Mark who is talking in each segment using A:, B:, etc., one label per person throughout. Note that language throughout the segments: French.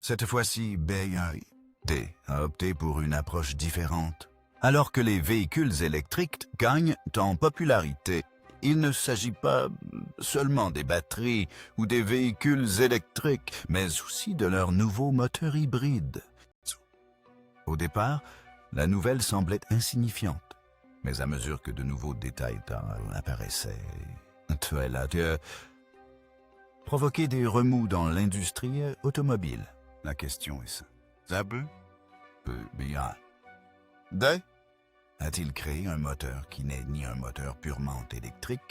A: Cette fois-ci, BYD a opté pour une approche différente. Alors que les véhicules électriques gagnent en popularité, il ne s'agit pas seulement des batteries ou des véhicules électriques, mais aussi de leur nouveau moteur hybride. Au départ, la nouvelle semblait insignifiante, mais à mesure que de nouveaux détails apparaissaient, elle a provoqué des remous dans l'industrie automobile. La question est ça peut bien. A-t-il créé un moteur qui n'est ni un moteur purement électrique,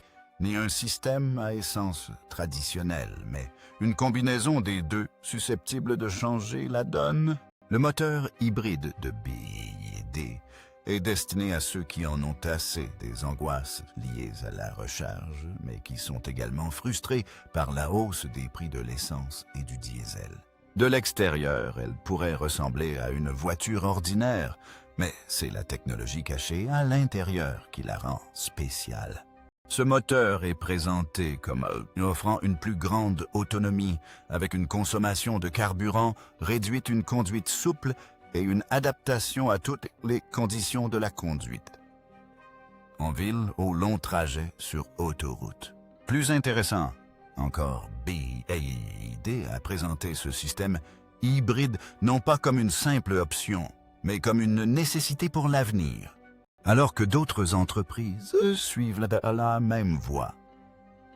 A: ni un système à essence traditionnelle, mais une combinaison des deux susceptible de changer la donne? Le moteur hybride de BYD est destiné à ceux qui en ont assez des angoisses liées à la recharge, mais qui sont également frustrés par la hausse des prix de l'essence et du diesel. De l'extérieur, elle pourrait ressembler à une voiture ordinaire, mais c'est la technologie cachée à l'intérieur qui la rend spéciale. Ce moteur est présenté comme offrant une plus grande autonomie, avec une consommation de carburant réduite, une conduite souple et une adaptation à toutes les conditions de la conduite. En ville, au long trajet sur autoroute. Plus intéressant encore, BYD a présenté ce système hybride non pas comme une simple option, mais comme une nécessité pour l'avenir, alors que d'autres entreprises suivent la même voie.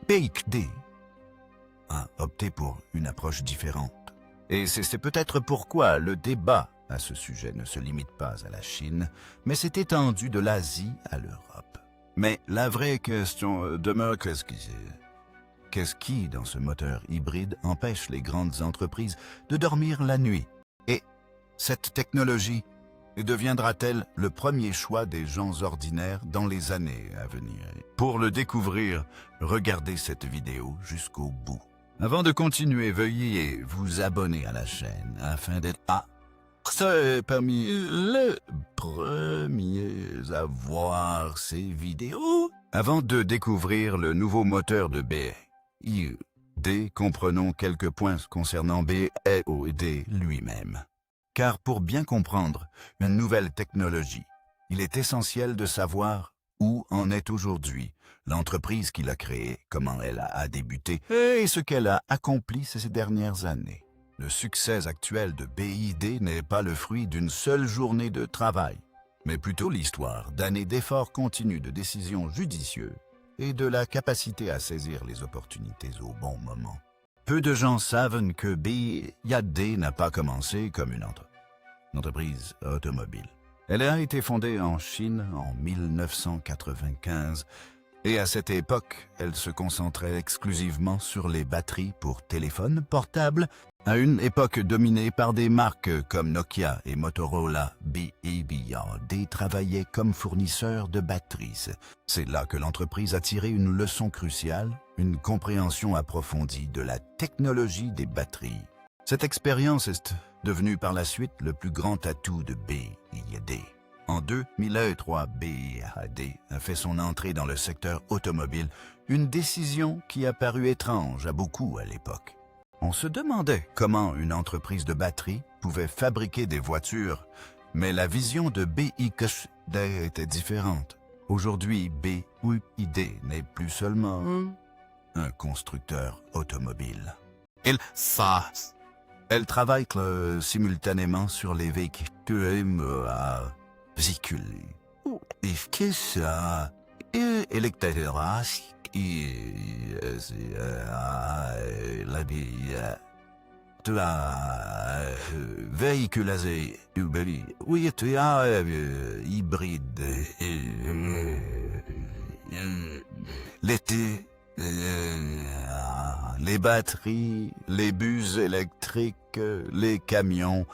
A: BYD a opté pour une approche différente. Et c'est peut-être pourquoi le débat à ce sujet ne se limite pas à la Chine, mais s'est étendu de l'Asie à l'Europe. Mais la vraie question demeure qu'est-ce qui, dans ce moteur hybride, empêche les grandes entreprises de dormir la nuit? Et cette technologie deviendra-t-elle le premier choix des gens ordinaires dans les années à venir? Pour le découvrir, regardez cette vidéo jusqu'au bout. Avant de continuer, veuillez vous abonner à la chaîne afin d'être parmi les premiers à voir ces vidéos. Avant de découvrir le nouveau moteur de BYD, comprenons quelques points concernant BYD lui-même. Car pour bien comprendre une nouvelle technologie, il est essentiel de savoir où en est aujourd'hui l'entreprise qui l'a créée, comment elle a débuté et ce qu'elle a accompli ces dernières années. Le succès actuel de BYD n'est pas le fruit d'une seule journée de travail, mais plutôt l'histoire d'années d'efforts continus, de décisions judicieuses et de la capacité à saisir les opportunités au bon moment. Peu de gens savent que BYD n'a pas commencé comme une entreprise automobile. Elle a été fondée en Chine en 1995 et à cette époque, elle se concentrait exclusivement sur les batteries pour téléphones portables. À une époque dominée par des marques comme Nokia et Motorola, BYD travaillait comme fournisseur de batteries. C'est là que l'entreprise a tiré une leçon cruciale, une compréhension approfondie de la technologie des batteries. Cette expérience est devenue par la suite le plus grand atout de BYD. En 2003, BYD a fait son entrée dans le secteur automobile, une décision qui a paru étrange à beaucoup à l'époque. On se demandait comment une entreprise de batterie pouvait fabriquer des voitures, mais la vision de BYD était différente. Aujourd'hui, BYD n'est plus seulement un constructeur automobile. Elle travaille simultanément sur les véhicules électriques véhiculés hybride l'été, les batteries, les bus électriques, les camions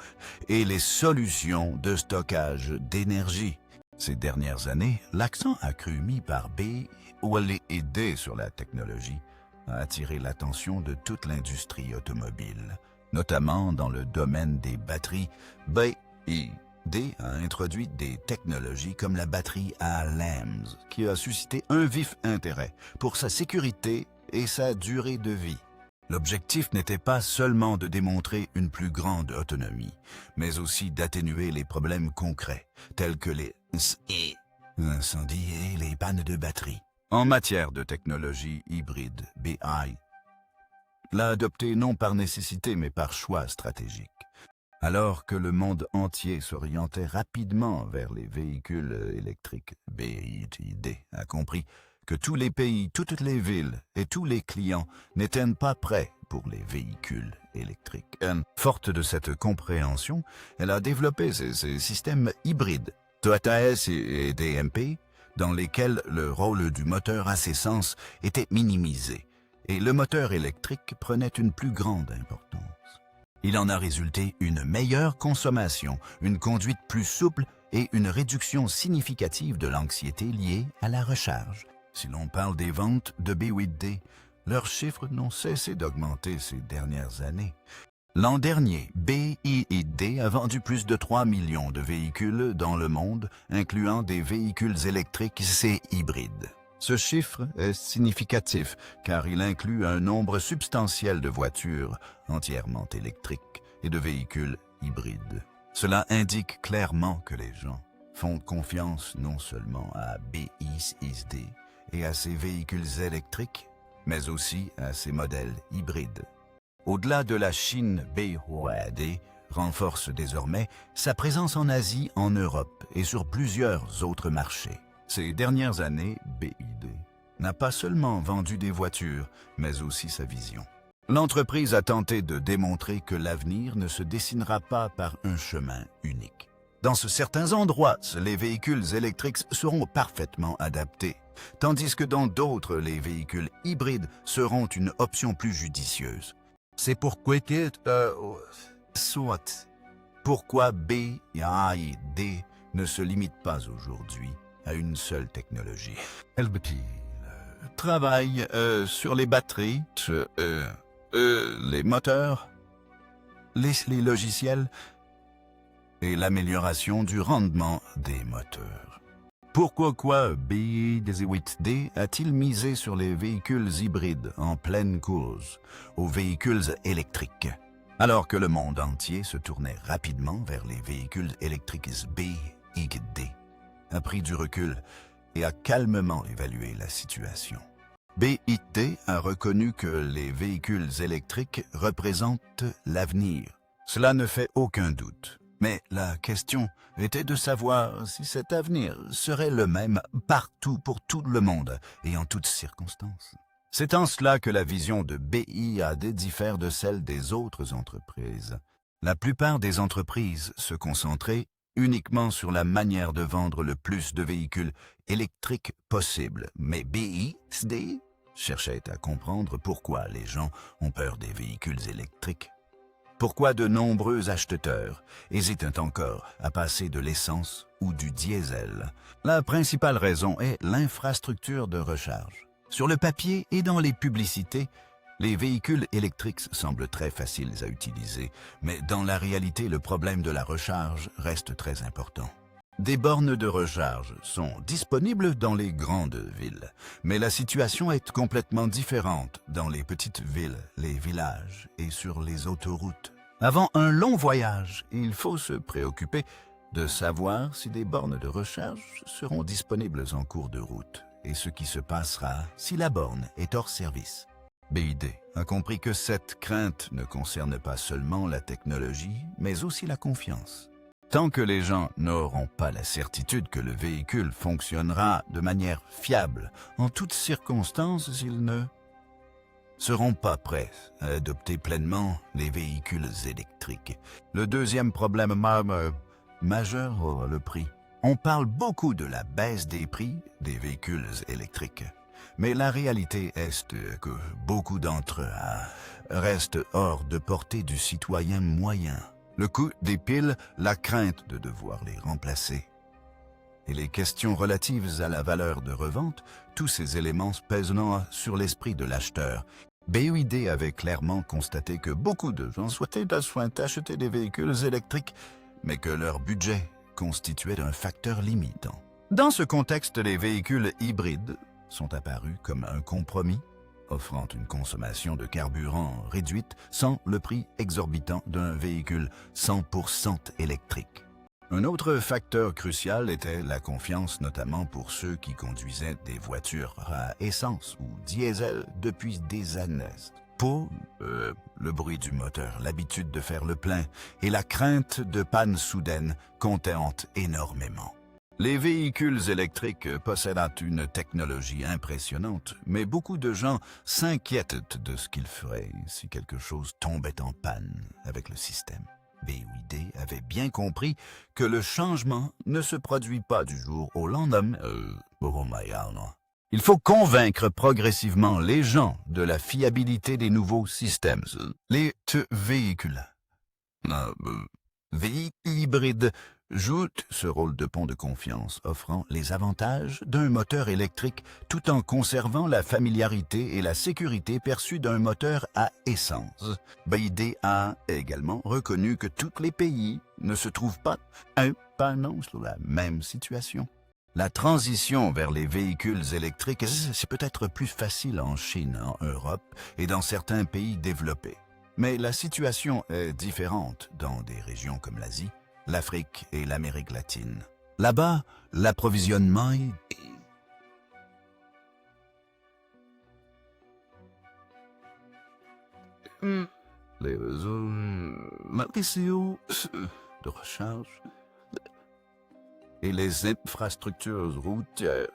A: et les solutions de stockage d'énergie. Ces dernières années, l'accent accru mis par BYD sur la technologie a attiré l'attention de toute l'industrie automobile, notamment dans le domaine des batteries. BYD a introduit des technologies comme la batterie à LAMS, qui a suscité un vif intérêt pour sa sécurité et sa durée de vie. L'objectif n'était pas seulement de démontrer une plus grande autonomie, mais aussi d'atténuer les problèmes concrets, tels que les incendies et les pannes de batterie. En matière de technologie hybride, BI l'a adopté non par nécessité mais par choix stratégique. Alors que le monde entier s'orientait rapidement vers les véhicules électriques, BID a compris que tous les pays, toutes les villes et tous les clients n'étaient pas prêts pour les véhicules électriques. Forte de cette compréhension, elle a développé ces systèmes hybrides, Toyota S et DMP, dans lesquels le rôle du moteur à essence était minimisé et le moteur électrique prenait une plus grande importance. Il en a résulté une meilleure consommation, une conduite plus souple et une réduction significative de l'anxiété liée à la recharge. Si l'on parle des ventes de B8D, leurs chiffres n'ont cessé d'augmenter ces dernières années. L'an dernier, BYD a vendu plus de 3 millions de véhicules dans le monde, incluant des véhicules électriques et hybrides. Ce chiffre est significatif car il inclut un nombre substantiel de voitures entièrement électriques et de véhicules hybrides. Cela indique clairement que les gens font confiance non seulement à BYD et à ses véhicules électriques, mais aussi à ses modèles hybrides. Au-delà de la Chine, BYD renforce désormais sa présence en Asie, en Europe et sur plusieurs autres marchés. Ces dernières années, BYD n'a pas seulement vendu des voitures, mais aussi sa vision. L'entreprise a tenté de démontrer que l'avenir ne se dessinera pas par un chemin unique. Dans certains endroits, les véhicules électriques seront parfaitement adaptés, tandis que dans d'autres, les véhicules hybrides seront une option plus judicieuse. C'est pourquoi pourquoi BYD ne se limite pas aujourd'hui à une seule technologie. Elle travaille sur les batteries, les moteurs, les logiciels et l'amélioration du rendement des moteurs. Pourquoi BYD a-t-il misé sur les véhicules hybrides en pleine course aux véhicules électriques, alors que le monde entier se tournait rapidement vers les véhicules électriques? BYD a pris du recul et a calmement évalué la situation. BYD a reconnu que les véhicules électriques représentent l'avenir. Cela ne fait aucun doute. Mais la question était de savoir si cet avenir serait le même partout pour tout le monde et en toutes circonstances. C'est en cela que la vision de BYD diffère de celle des autres entreprises. La plupart des entreprises se concentraient uniquement sur la manière de vendre le plus de véhicules électriques possible, mais BYD cherchait à comprendre pourquoi les gens ont peur des véhicules électriques. Pourquoi de nombreux acheteurs hésitent encore à passer de l'essence ou du diesel? La principale raison est l'infrastructure de recharge. Sur le papier et dans les publicités, les véhicules électriques semblent très faciles à utiliser, mais dans la réalité, le problème de la recharge reste très important. Des bornes de recharge sont disponibles dans les grandes villes, mais la situation est complètement différente dans les petites villes, les villages et sur les autoroutes. Avant un long voyage, il faut se préoccuper de savoir si des bornes de recharge seront disponibles en cours de route et ce qui se passera si la borne est hors service. BYD a compris que cette crainte ne concerne pas seulement la technologie, mais aussi la confiance. Tant que les gens n'auront pas la certitude que le véhicule fonctionnera de manière fiable en toutes circonstances, ils ne seront pas prêts à adopter pleinement les véhicules électriques. Le deuxième problème majeur est le prix. On parle beaucoup de la baisse des prix des véhicules électriques, mais la réalité est que beaucoup d'entre eux restent hors de portée du citoyen moyen. Le coût des piles, la crainte de devoir les remplacer et les questions relatives à la valeur de revente, tous ces éléments pèsent sur l'esprit de l'acheteur. BYD avait clairement constaté que beaucoup de gens souhaitaient acheter des véhicules électriques, mais que leur budget constituait un facteur limitant. Dans ce contexte, les véhicules hybrides sont apparus comme un compromis. offrant une consommation de carburant réduite sans le prix exorbitant d'un véhicule 100% électrique. Un autre facteur crucial était la confiance, notamment pour ceux qui conduisaient des voitures à essence ou diesel depuis des années. Pour le bruit du moteur, l'habitude de faire le plein et la crainte de panne soudaine comptaient énormément. Les véhicules électriques possèdent une technologie impressionnante, mais beaucoup de gens s'inquiètent de ce qu'ils feraient si quelque chose tombait en panne avec le système. BYD avait bien compris que le changement ne se produit pas du jour au lendemain. Il faut convaincre progressivement les gens de la fiabilité des nouveaux systèmes. Les véhicules hybrides jouent ce rôle de pont de confiance, offrant les avantages d'un moteur électrique tout en conservant la familiarité et la sécurité perçues d'un moteur à essence. BYD a également reconnu que tous les pays ne se trouvent pas sur la même situation. La transition vers les véhicules électriques, c'est peut-être plus facile en Chine, en Europe et dans certains pays développés. Mais la situation est différente dans des régions comme l'Asie, l'Afrique et l'Amérique latine. Là-bas, l'approvisionnement est... Les réseaux matériaux de recharge et les infrastructures routières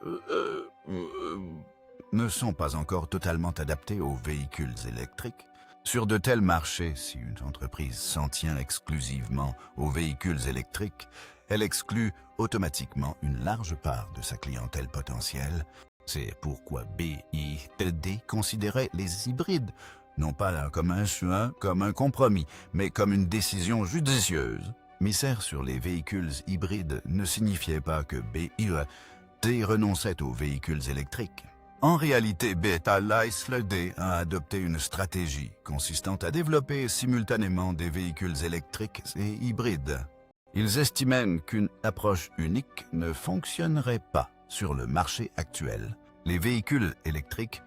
A: ne sont pas encore totalement adaptées aux véhicules électriques. Sur de tels marchés, si une entreprise s'en tient exclusivement aux véhicules électriques, elle exclut automatiquement une large part de sa clientèle potentielle. C'est pourquoi BYD considérait les hybrides non pas comme un choix, comme un compromis, mais comme une décision judicieuse. Misère sur les véhicules hybrides ne signifiait pas que BYD renonçait aux véhicules électriques. En réalité, BYD a adopté une stratégie consistant à développer simultanément des véhicules électriques et hybrides. Ils estimaient qu'une approche unique ne fonctionnerait pas sur le marché actuel. Les véhicules électriques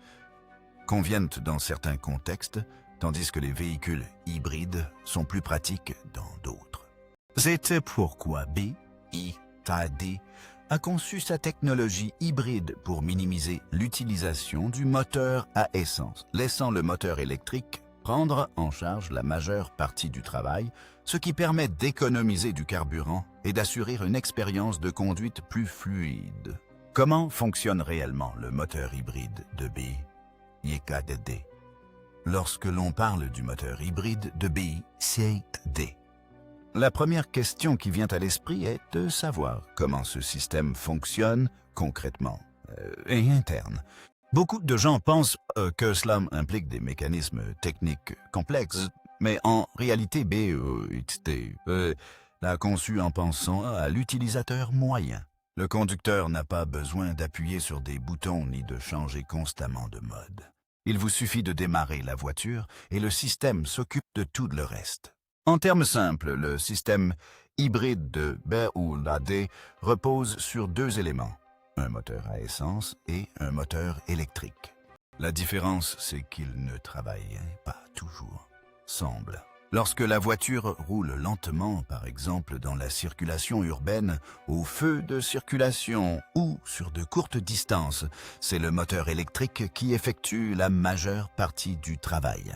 A: conviennent dans certains contextes, tandis que les véhicules hybrides sont plus pratiques dans d'autres. C'était pourquoi BYD a conçu sa technologie hybride pour minimiser l'utilisation du moteur à essence, laissant le moteur électrique prendre en charge la majeure partie du travail, ce qui permet d'économiser du carburant et d'assurer une expérience de conduite plus fluide. Comment fonctionne réellement le moteur hybride de BYD? Lorsque l'on parle du moteur hybride de BYD, la première question qui vient à l'esprit est de savoir comment ce système fonctionne concrètement et interne. Beaucoup de gens pensent que cela implique des mécanismes techniques complexes, mais en réalité BYD l'a conçu en pensant à l'utilisateur moyen. Le conducteur n'a pas besoin d'appuyer sur des boutons ni de changer constamment de mode. Il vous suffit de démarrer la voiture et le système s'occupe de tout le reste. En termes simples, le système hybride de BYD repose sur deux éléments, un moteur à essence et un moteur électrique. La différence, c'est qu'ils ne travaillent pas toujours ensemble. Lorsque la voiture roule lentement, par exemple dans la circulation urbaine, au feu de circulation ou sur de courtes distances, c'est le moteur électrique qui effectue la majeure partie du travail.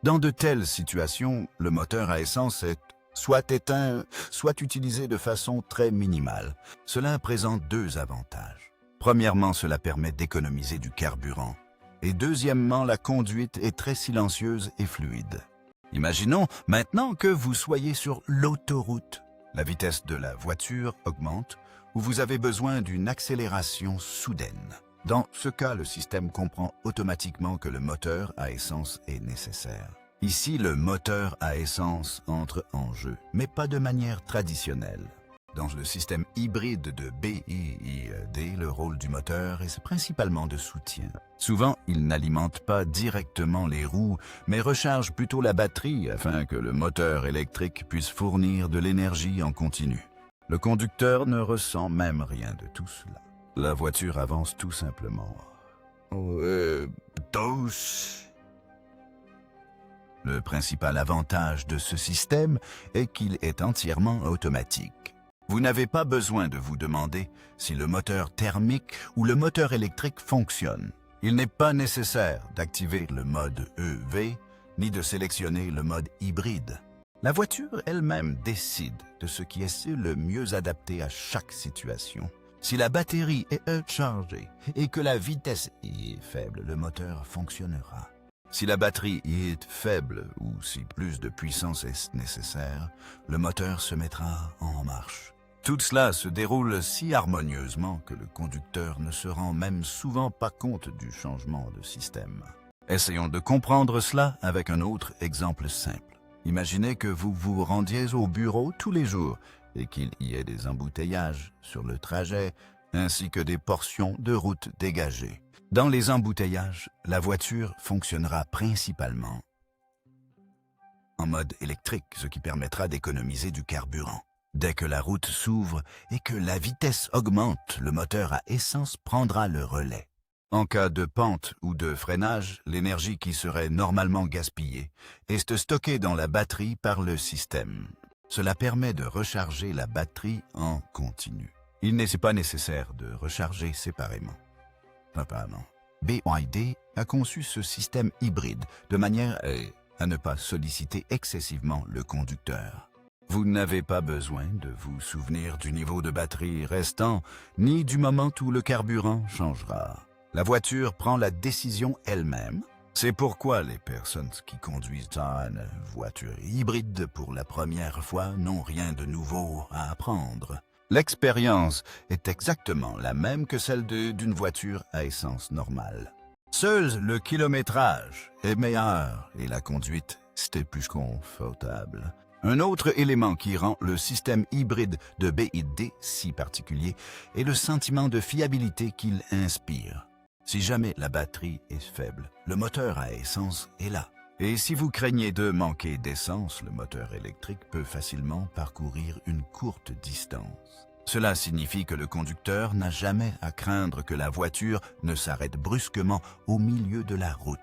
A: Dans de telles situations, le moteur à essence est soit éteint, soit utilisé de façon très minimale. Cela présente deux avantages. Premièrement, cela permet d'économiser du carburant. Et deuxièmement, la conduite est très silencieuse et fluide. Imaginons maintenant que vous soyez sur l'autoroute. La vitesse de la voiture augmente ou vous avez besoin d'une accélération soudaine. Dans ce cas, le système comprend automatiquement que le moteur à essence est nécessaire. Ici, le moteur à essence entre en jeu, mais pas de manière traditionnelle. Dans le système hybride de BYD, le rôle du moteur est principalement de soutien. Souvent, il n'alimente pas directement les roues, mais recharge plutôt la batterie afin que le moteur électrique puisse fournir de l'énergie en continu. Le conducteur ne ressent même rien de tout cela. La voiture avance tout simplement. Tous. Le principal avantage de ce système est qu'il est entièrement automatique. Vous n'avez pas besoin de vous demander si le moteur thermique ou le moteur électrique fonctionne. Il n'est pas nécessaire d'activer le mode EV ni de sélectionner le mode hybride. La voiture elle-même décide de ce qui est le mieux adapté à chaque situation. Si la batterie est chargée et que la vitesse est faible, le moteur fonctionnera. Si la batterie est faible ou si plus de puissance est nécessaire, le moteur se mettra en marche. Tout cela se déroule si harmonieusement que le conducteur ne se rend même souvent pas compte du changement de système. Essayons de comprendre cela avec un autre exemple simple. Imaginez que vous vous rendiez au bureau tous les jours et qu'il y ait des embouteillages sur le trajet ainsi que des portions de route dégagées. Dans les embouteillages, la voiture fonctionnera principalement en mode électrique, ce qui permettra d'économiser du carburant. Dès que la route s'ouvre et que la vitesse augmente, le moteur à essence prendra le relais. En cas de pente ou de freinage, l'énergie qui serait normalement gaspillée est stockée dans la batterie par le système. Cela permet de recharger la batterie en continu. Il n'est pas nécessaire de recharger séparément. Apparemment, BYD a conçu ce système hybride de manière à ne pas solliciter excessivement le conducteur. Vous n'avez pas besoin de vous souvenir du niveau de batterie restant, ni du moment où le carburant changera. La voiture prend la décision elle-même. C'est pourquoi les personnes qui conduisent une voiture hybride pour la première fois n'ont rien de nouveau à apprendre. L'expérience est exactement la même que celle d'une voiture à essence normale. Seul le kilométrage est meilleur et la conduite est plus confortable. Un autre élément qui rend le système hybride de BYD si particulier est le sentiment de fiabilité qu'il inspire. Si jamais la batterie est faible, le moteur à essence est là. Et si vous craignez de manquer d'essence, le moteur électrique peut facilement parcourir une courte distance. Cela signifie que le conducteur n'a jamais à craindre que la voiture ne s'arrête brusquement au milieu de la route.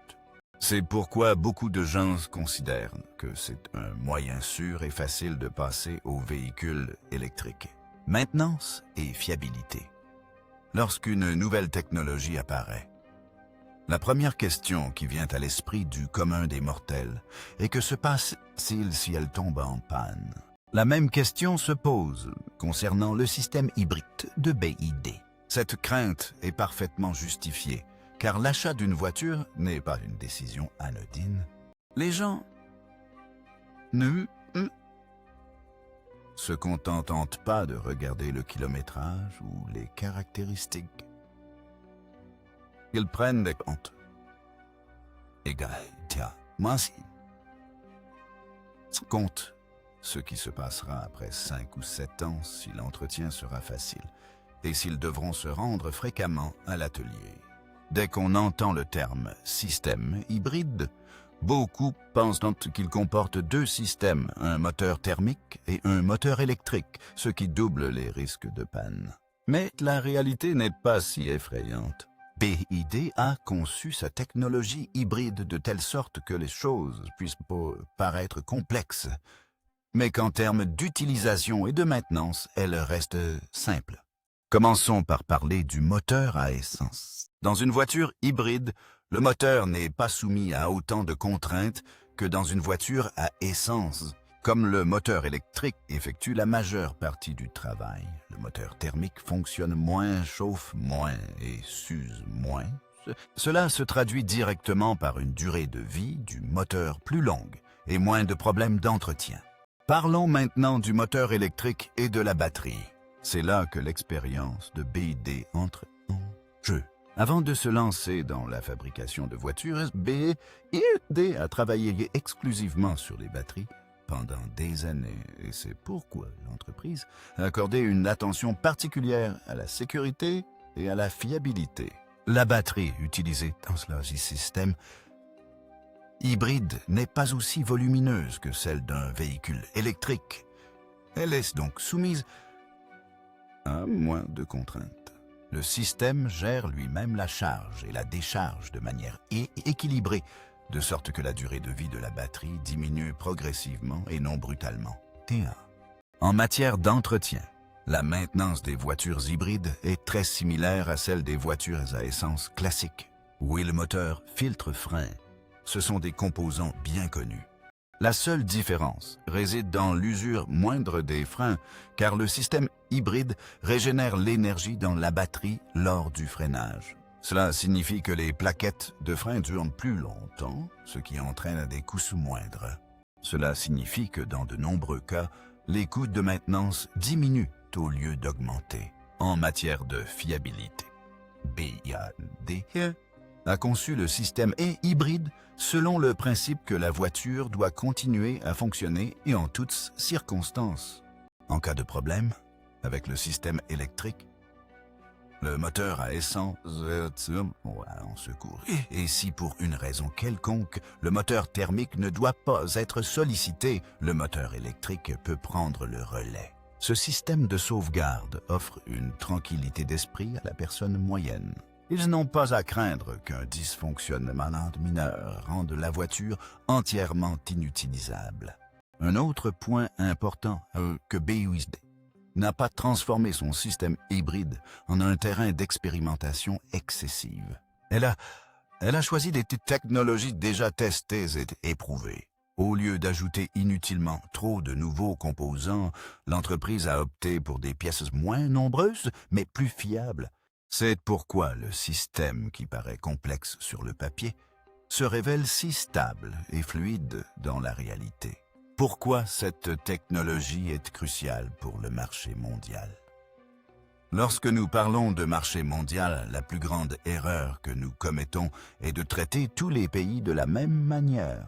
A: C'est pourquoi beaucoup de gens considèrent que c'est un moyen sûr et facile de passer aux véhicules électriques. Maintenance et fiabilité. Lorsqu'une nouvelle technologie apparaît, la première question qui vient à l'esprit du commun des mortels est que se passe-t-il si elle tombe en panne? La même question se pose concernant le système hybride de BYD. Cette crainte est parfaitement justifiée, car l'achat d'une voiture n'est pas une décision anodine. Les gens ne se contentent pas de regarder le kilométrage ou les caractéristiques. Ils prennent des comptes. Tiens, moi aussi. Compte ce qui se passera après 5 ou 7 ans si l'entretien sera facile et s'ils devront se rendre fréquemment à l'atelier. Dès qu'on entend le terme « système hybride », beaucoup pensent qu'il comporte 2 systèmes, un moteur thermique et un moteur électrique, ce qui double les risques de panne. Mais la réalité n'est pas si effrayante. BYD a conçu sa technologie hybride de telle sorte que les choses puissent paraître complexes, mais qu'en termes d'utilisation et de maintenance, elles restent simples. Commençons par parler du moteur à essence. Dans une voiture hybride, le moteur n'est pas soumis à autant de contraintes que dans une voiture à essence. Comme le moteur électrique effectue la majeure partie du travail, le moteur thermique fonctionne moins, chauffe moins et s'use moins. Cela se traduit directement par une durée de vie du moteur plus longue et moins de problèmes d'entretien. Parlons maintenant du moteur électrique et de la batterie. C'est là que l'expérience de BYD entre en jeu. Avant de se lancer dans la fabrication de voitures, BYD a travaillé exclusivement sur les batteries pendant des années, et c'est pourquoi l'entreprise a accordé une attention particulière à la sécurité et à la fiabilité. La batterie utilisée dans ce système hybride n'est pas aussi volumineuse que celle d'un véhicule électrique. Elle est donc soumise à moins de contraintes. Le système gère lui-même la charge et la décharge de manière équilibrée, de sorte que la durée de vie de la batterie diminue progressivement et non brutalement. En matière d'entretien, la maintenance des voitures hybrides est très similaire à celle des voitures à essence classiques. Huile moteur, filtre frein, ce sont des composants bien connus. La seule différence réside dans l'usure moindre des freins, car le système hybride régénère l'énergie dans la batterie lors du freinage. Cela signifie que les plaquettes de frein durent plus longtemps, ce qui entraîne des coûts moindres. Cela signifie que dans de nombreux cas, les coûts de maintenance diminuent au lieu d'augmenter. En matière de fiabilité, BYD a conçu le système hybride selon le principe que la voiture doit continuer à fonctionner et en toutes circonstances. En cas de problème avec le système électrique, le moteur à essence en secours. Et si pour une raison quelconque, le moteur thermique ne doit pas être sollicité, le moteur électrique peut prendre le relais. Ce système de sauvegarde offre une tranquillité d'esprit à la personne moyenne. Ils n'ont pas à craindre qu'un dysfonctionnement mineur rende la voiture entièrement inutilisable. Un autre point important que BYD n'a pas transformé son système hybride en un terrain d'expérimentation excessive. Elle a choisi des technologies déjà testées et éprouvées. Au lieu d'ajouter inutilement trop de nouveaux composants, l'entreprise a opté pour des pièces moins nombreuses, mais plus fiables. C'est pourquoi le système, qui paraît complexe sur le papier, se révèle si stable et fluide dans la réalité. Pourquoi cette technologie est cruciale pour le marché mondial? Lorsque nous parlons de marché mondial, la plus grande erreur que nous commettons est de traiter tous les pays de la même manière.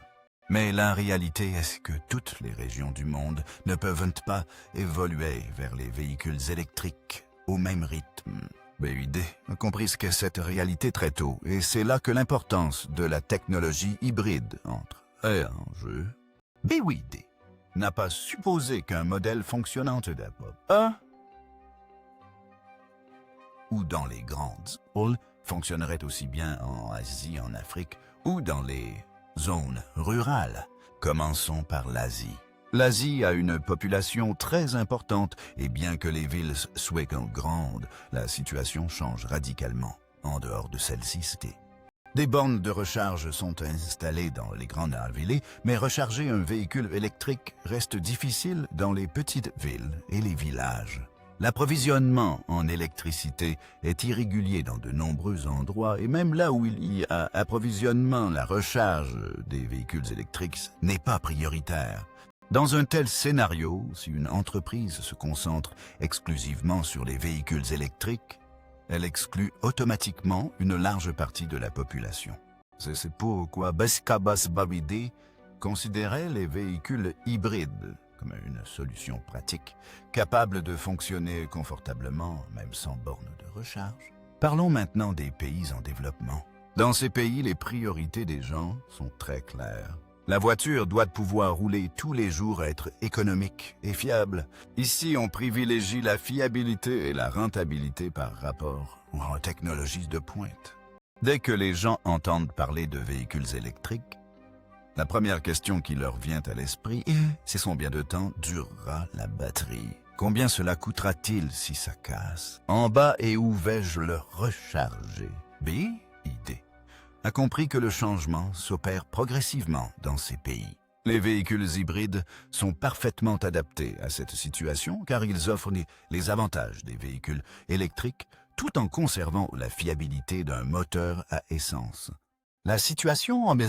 A: Mais la réalité est que toutes les régions du monde ne peuvent pas évoluer vers les véhicules électriques au même rythme. BYD a compris ce qu'est cette réalité très tôt, et c'est là que l'importance de la technologie hybride entre en jeu. BYD n'a pas supposé qu'un modèle fonctionnant ou dans les grandes halls fonctionnerait aussi bien en Asie, en Afrique ou dans les zones rurales. Commençons par l'Asie. L'Asie a une population très importante et bien que les villes soient grandes, la situation change radicalement. En dehors de celle-ci, des bornes de recharge sont installées dans les grandes villes, mais recharger un véhicule électrique reste difficile dans les petites villes et les villages. L'approvisionnement en électricité est irrégulier dans de nombreux endroits et même là où il y a approvisionnement, la recharge des véhicules électriques n'est pas prioritaire. Dans un tel scénario, si une entreprise se concentre exclusivement sur les véhicules électriques, elle exclut automatiquement une large partie de la population. C'est pourquoi BYD considérait les véhicules hybrides comme une solution pratique, capable de fonctionner confortablement, même sans borne de recharge. Parlons maintenant des pays en développement. Dans ces pays, les priorités des gens sont très claires. La voiture doit pouvoir rouler tous les jours, être économique et fiable. Ici, on privilégie la fiabilité et la rentabilité par rapport aux technologies de pointe. Dès que les gens entendent parler de véhicules électriques, la première question qui leur vient à l'esprit, c'est combien de temps durera la batterie? Combien cela coûtera-t-il si ça casse? En bas et où vais-je le recharger? BYD a compris que le changement s'opère progressivement dans ces pays. Les véhicules hybrides sont parfaitement adaptés à cette situation car ils offrent les avantages des véhicules électriques tout en conservant la fiabilité d'un moteur à essence. La situation en des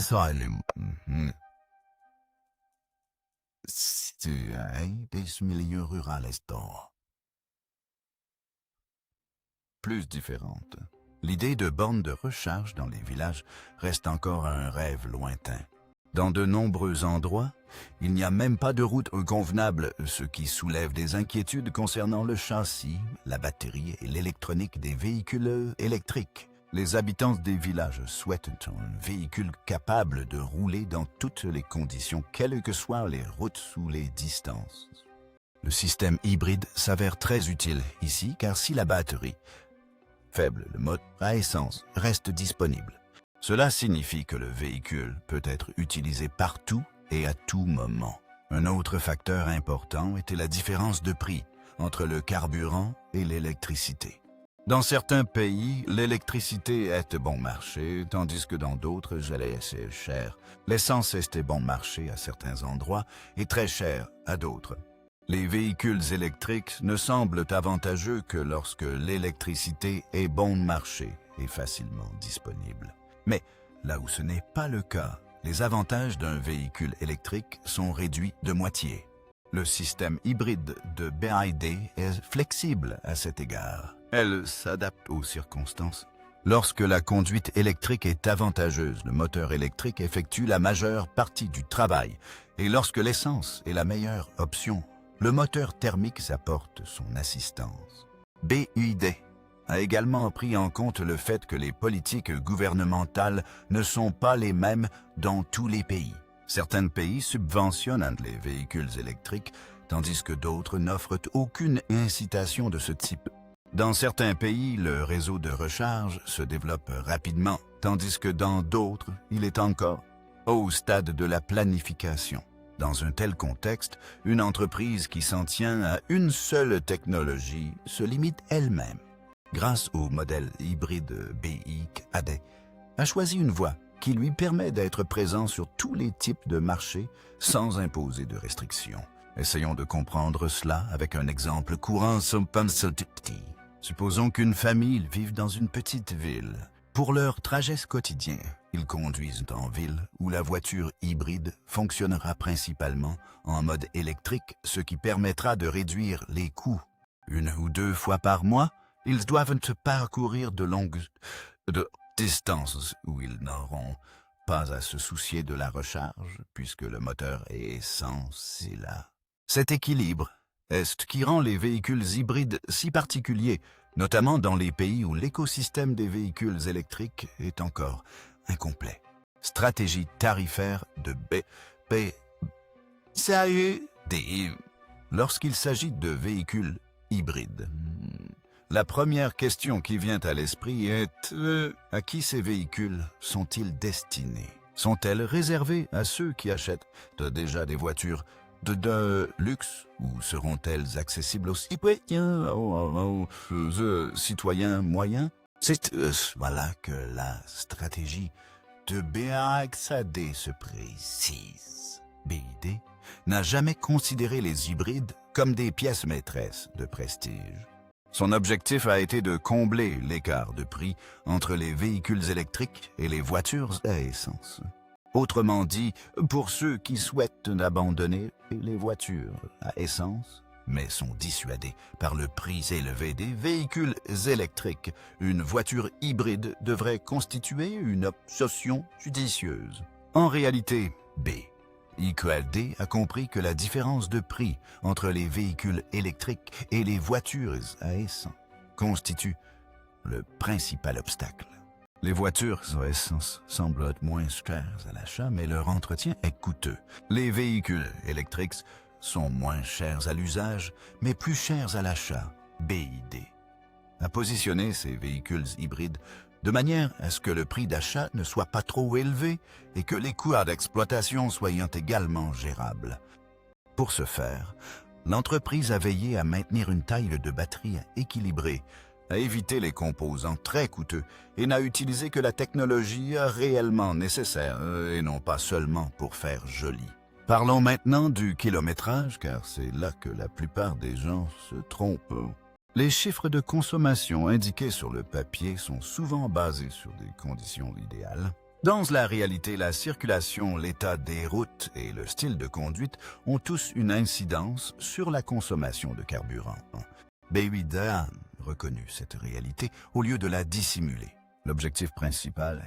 A: milieux ruraux est plus différente. L'idée de bornes de recharge dans les villages reste encore un rêve lointain. Dans de nombreux endroits, il n'y a même pas de route convenable, ce qui soulève des inquiétudes concernant le châssis, la batterie et l'électronique des véhicules électriques. Les habitants des villages souhaitent un véhicule capable de rouler dans toutes les conditions, quelles que soient les routes ou les distances. Le système hybride s'avère très utile ici, car si la batterie faible, le moteur à essence reste disponible. Cela signifie que le véhicule peut être utilisé partout et à tout moment. Un autre facteur important était la différence de prix entre le carburant et l'électricité. Dans certains pays, l'électricité est bon marché, tandis que dans d'autres, elle est assez chère. L'essence est bon marché à certains endroits et très chère à d'autres. Les véhicules électriques ne semblent avantageux que lorsque l'électricité est bon marché et facilement disponible. Mais là où ce n'est pas le cas, les avantages d'un véhicule électrique sont réduits de moitié. Le système hybride de BYD est flexible à cet égard. Elle s'adapte aux circonstances. Lorsque la conduite électrique est avantageuse, le moteur électrique effectue la majeure partie du travail. Et lorsque l'essence est la meilleure option, le moteur thermique apporte son assistance. BYD a également pris en compte le fait que les politiques gouvernementales ne sont pas les mêmes dans tous les pays. Certains pays subventionnent les véhicules électriques, tandis que d'autres n'offrent aucune incitation de ce type. Dans certains pays, le réseau de recharge se développe rapidement, tandis que dans d'autres, il est encore au stade de la planification. Dans un tel contexte, une entreprise qui s'en tient à une seule technologie se limite elle-même. Grâce au modèle hybride BYD, a choisi une voie qui lui permet d'être présent sur tous les types de marchés sans imposer de restrictions. Essayons de comprendre cela avec un exemple courant. Supposons qu'une famille vive dans une petite ville. Pour leur trajet quotidien, ils conduisent en ville où la voiture hybride fonctionnera principalement en mode électrique, ce qui permettra de réduire les coûts. 1 ou 2 fois par mois, ils doivent parcourir de longues distances où ils n'auront pas à se soucier de la recharge puisque le moteur est essence là. Cet équilibre est ce qui rend les véhicules hybrides si particuliers, notamment dans les pays où l'écosystème des véhicules électriques est encore incomplet. Stratégie tarifaire de BYD. Lorsqu'il s'agit de véhicules hybrides, la première question qui vient à l'esprit est à qui ces véhicules sont-ils destinés? Sont-elles réservées à ceux qui achètent déjà des voitures de luxe ou seront-elles accessibles aux citoyens moyens? C'est voilà que la stratégie de BYD se précise. BYD n'a jamais considéré les hybrides comme des pièces maîtresses de prestige. Son objectif a été de combler l'écart de prix entre les véhicules électriques et les voitures à essence. Autrement dit, pour ceux qui souhaitent abandonner les voitures à essence, mais sont dissuadés par le prix élevé des véhicules électriques, une voiture hybride devrait constituer une option judicieuse. En réalité, BYD a compris que la différence de prix entre les véhicules électriques et les voitures à essence constitue le principal obstacle. Les voitures à essence semblent être moins chères à l'achat, mais leur entretien est coûteux. Les véhicules électriques sont moins chers à l'usage, mais plus chers à l'achat. BYD a positionné ces véhicules hybrides de manière à ce que le prix d'achat ne soit pas trop élevé et que les coûts d'exploitation soient également gérables. Pour ce faire, l'entreprise a veillé à maintenir une taille de batterie équilibrée, à éviter les composants très coûteux et n'a utilisé que la technologie réellement nécessaire et non pas seulement pour faire joli. Parlons maintenant du kilométrage, car c'est là que la plupart des gens se trompent. Les chiffres de consommation indiqués sur le papier sont souvent basés sur des conditions idéales. Dans la réalité, la circulation, l'état des routes et le style de conduite ont tous une incidence sur la consommation de carburant. BYD a reconnu cette réalité au lieu de la dissimuler. L'objectif principal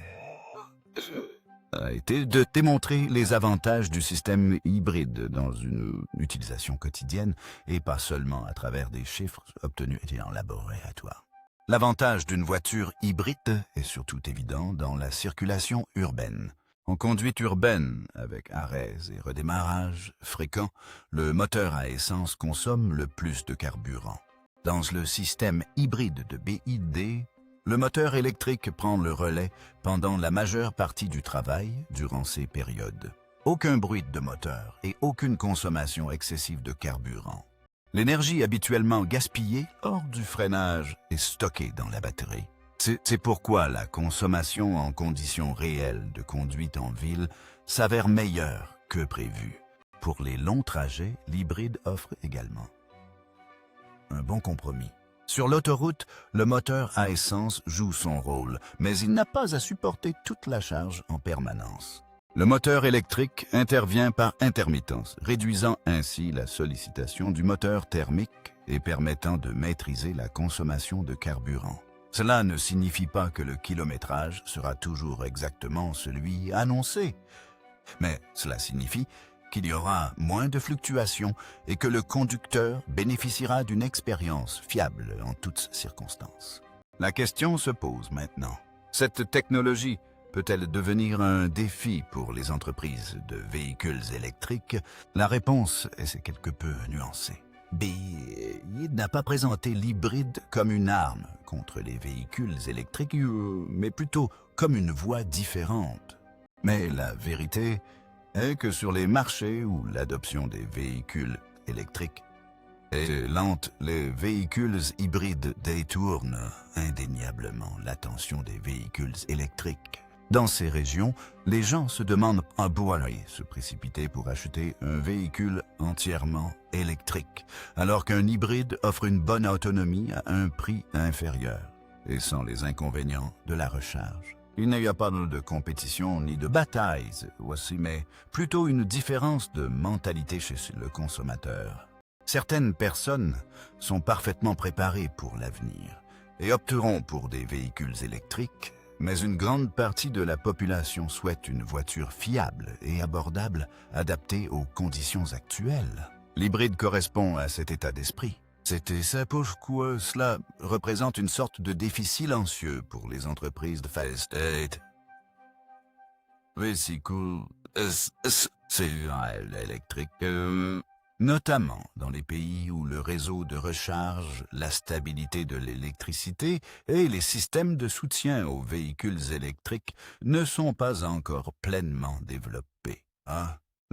A: a été de démontrer les avantages du système hybride dans une utilisation quotidienne et pas seulement à travers des chiffres obtenus en laboratoire. L'avantage d'une voiture hybride est surtout évident dans la circulation urbaine. En conduite urbaine, avec arrêts et redémarrages fréquents, le moteur à essence consomme le plus de carburant. Dans le système hybride de BYD, Le moteur électrique prend le relais pendant la majeure partie du travail durant ces périodes. Aucun bruit de moteur et aucune consommation excessive de carburant. L'énergie habituellement gaspillée hors du freinage est stockée dans la batterie. C'est pourquoi la consommation en conditions réelles de conduite en ville s'avère meilleure que prévu. Pour les longs trajets, l'hybride offre également un bon compromis. Sur l'autoroute, le moteur à essence joue son rôle, mais il n'a pas à supporter toute la charge en permanence. Le moteur électrique intervient par intermittence, réduisant ainsi la sollicitation du moteur thermique et permettant de maîtriser la consommation de carburant. Cela ne signifie pas que le kilométrage sera toujours exactement celui annoncé, mais cela signifie qu'il y aura moins de fluctuations et que le conducteur bénéficiera d'une expérience fiable en toutes circonstances. La question se pose maintenant. Cette technologie peut-elle devenir un défi pour les entreprises de véhicules électriques? La réponse est quelque peu nuancée. BYD n'a pas présenté l'hybride comme une arme contre les véhicules électriques, mais plutôt comme une voie différente. Mais la vérité est que sur les marchés où l'adoption des véhicules électriques est lente, les véhicules hybrides détournent indéniablement l'attention des véhicules électriques. Dans ces régions, les gens se demandent à se précipiter pour acheter un véhicule entièrement électrique, alors qu'un hybride offre une bonne autonomie à un prix inférieur, et sans les inconvénients de la recharge. Il n'y a pas de compétition ni de bataille, voici, mais plutôt une différence de mentalité chez le consommateur. Certaines personnes sont parfaitement préparées pour l'avenir et opteront pour des véhicules électriques, mais une grande partie de la population souhaite une voiture fiable et abordable, adaptée aux conditions actuelles. L'hybride correspond à cet état d'esprit. C'est ça pourquoi cela représente une sorte de défi silencieux pour les entreprises de fast véhicules électriques, notamment dans les pays où le réseau de recharge, la stabilité de l'électricité et les systèmes de soutien aux véhicules électriques ne sont pas encore pleinement développés.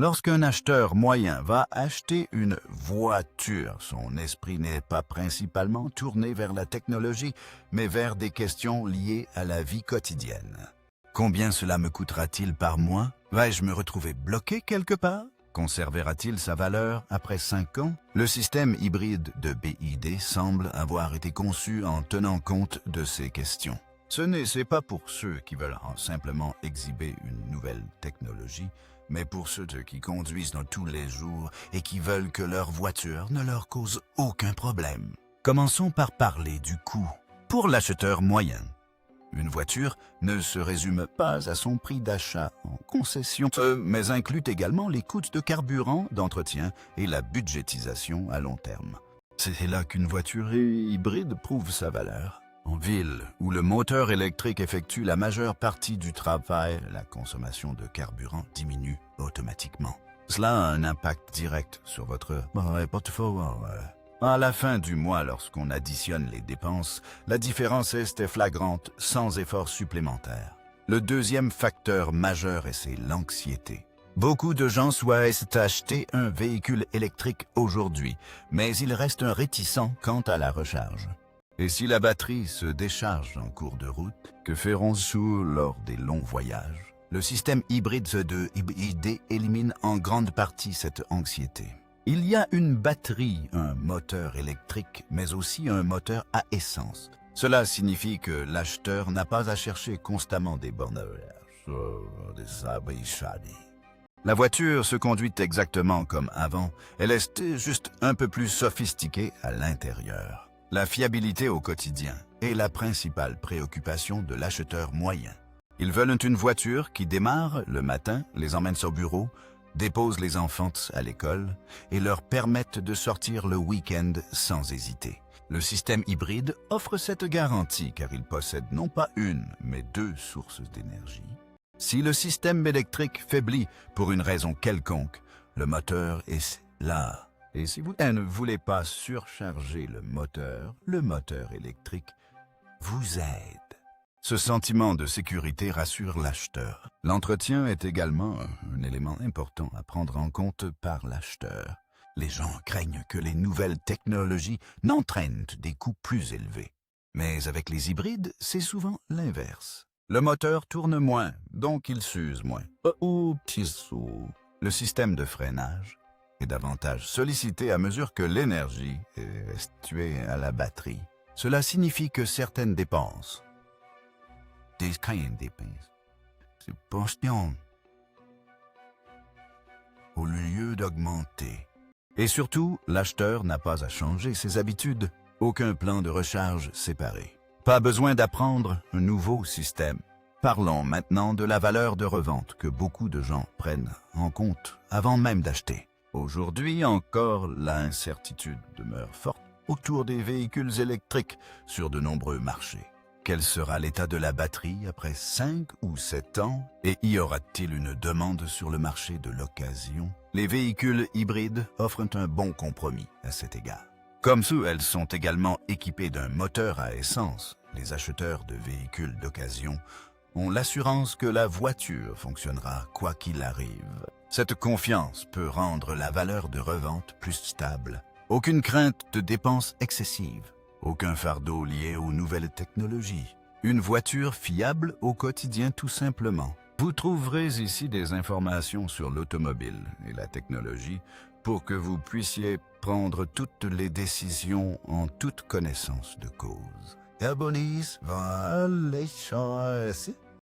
A: Lorsqu'un acheteur moyen va acheter une voiture, son esprit n'est pas principalement tourné vers la technologie, mais vers des questions liées à la vie quotidienne. Combien cela me coûtera-t-il par mois? Vais-je me retrouver bloqué quelque part? Conservera-t-il sa valeur après 5 ans? Le système hybride de BYD semble avoir été conçu en tenant compte de ces questions. C'est pas pour ceux qui veulent simplement exhiber une nouvelle technologie, mais pour ceux qui conduisent dans tous les jours et qui veulent que leur voiture ne leur cause aucun problème. Commençons par parler du coût. Pour l'acheteur moyen, une voiture ne se résume pas à son prix d'achat en concession, mais inclut également les coûts de carburant, d'entretien et la budgétisation à long terme. C'est là qu'une voiture hybride prouve sa valeur. En ville, où le moteur électrique effectue la majeure partie du travail, la consommation de carburant diminue automatiquement. Cela a un impact direct sur votre portefeuille. À la fin du mois, lorsqu'on additionne les dépenses, la différence est flagrante sans effort supplémentaire. Le deuxième facteur majeur c'est l'anxiété. Beaucoup de gens souhaitent acheter un véhicule électrique aujourd'hui, mais ils restent réticents quant à la recharge. Et si la batterie se décharge en cours de route, que ferons-nous lors des longs voyages? Le système hybride de BYD élimine en grande partie cette anxiété. Il y a une batterie, un moteur électrique, mais aussi un moteur à essence. Cela signifie que l'acheteur n'a pas à chercher constamment des bornes. La voiture se conduit exactement comme avant, elle est juste un peu plus sophistiquée à l'intérieur. La fiabilité au quotidien est la principale préoccupation de l'acheteur moyen. Ils veulent une voiture qui démarre le matin, les emmène au bureau, dépose les enfants à l'école et leur permette de sortir le week-end sans hésiter. Le système hybride offre cette garantie car il possède non pas une, mais 2 sources d'énergie. Si le système électrique faiblit pour une raison quelconque, le moteur est là. Et si vous ne voulez pas surcharger le moteur électrique vous aide. Ce sentiment de sécurité rassure l'acheteur. L'entretien est également un élément important à prendre en compte par l'acheteur. Les gens craignent que les nouvelles technologies n'entraînent des coûts plus élevés. Mais avec les hybrides, c'est souvent l'inverse. Le moteur tourne moins, donc il s'use moins. Oh, petit saut. Le système de freinage est davantage sollicité à mesure que l'énergie est restituée à la batterie. Cela signifie que certaines dépenses, c'est pension, au lieu d'augmenter. Et surtout, l'acheteur n'a pas à changer ses habitudes. Aucun plan de recharge séparé. Pas besoin d'apprendre un nouveau système. Parlons maintenant de la valeur de revente que beaucoup de gens prennent en compte avant même d'acheter. Aujourd'hui encore, l'incertitude demeure forte autour des véhicules électriques sur de nombreux marchés. Quel sera l'état de la batterie après 5 ou 7 ans? Et y aura-t-il une demande sur le marché de l'occasion? Les véhicules hybrides offrent un bon compromis à cet égard. Comme ceux, elles sont également équipées d'un moteur à essence. Les acheteurs de véhicules d'occasion ont l'assurance que la voiture fonctionnera quoi qu'il arrive. Cette confiance peut rendre la valeur de revente plus stable. Aucune crainte de dépenses excessives. Aucun fardeau lié aux nouvelles technologies. Une voiture fiable au quotidien tout simplement. Vous trouverez ici des informations sur l'automobile et la technologie pour que vous puissiez prendre toutes les décisions en toute connaissance de cause. Abonnez-vous, les choses.